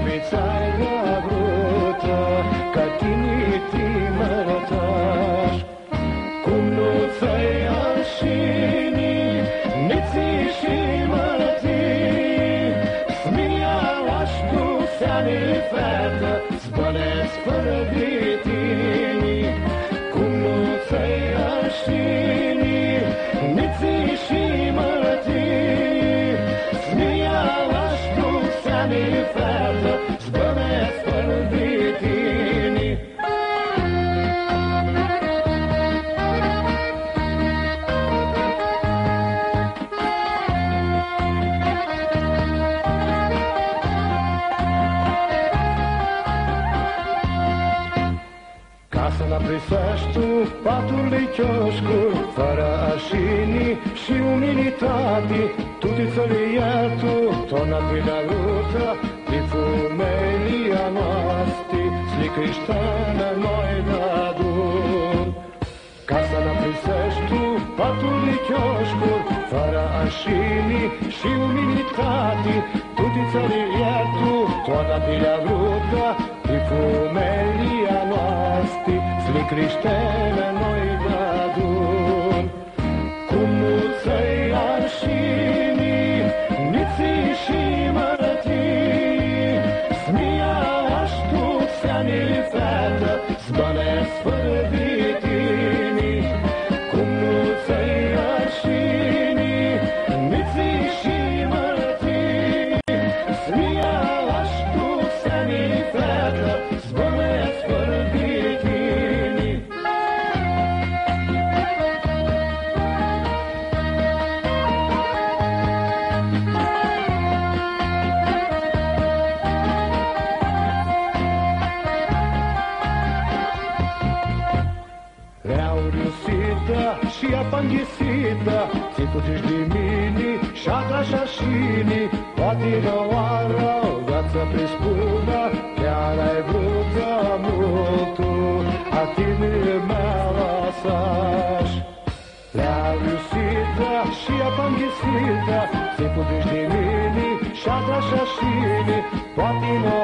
vițaia brută, ca tine ti mă rătaș. Cum nu ți-ai arșini, niții și mărătii, smijałaś tu seani fată, zbănesc fără vitini. Cum nu ți-ai arșini, niții și mărătii, smijałaś tu seani fată, zbănesc fără vitini. Casa la prisești patului chioșcul, fără arșini și umilitate, tutti tu, tona guida luta, di fumelia noasti, sli cristiana noi dadun. Casa la prisești patului chioșcul, fără arșini și umilitate, tutti tu, tona guida luta, di fumelia noasti, sli cristiana noi dadun. Cum nu ți-ai arșini, niții și mărătii, smijałaś tu seani fată, zbănesc fără vitini. Cum nu ți-ai arșini, niții și mărătii, smijałaś tu seani fată, zbănesc fără vitini. Le-au riusita și apanghisita, țipuți di mini, șatra șașini, poate nu oară o viață prispună, chiar ai vrut multu, a tine mea lăsaș. Le-au riusita și apanghisita, țipuți di mini, șatra șașini, poate nu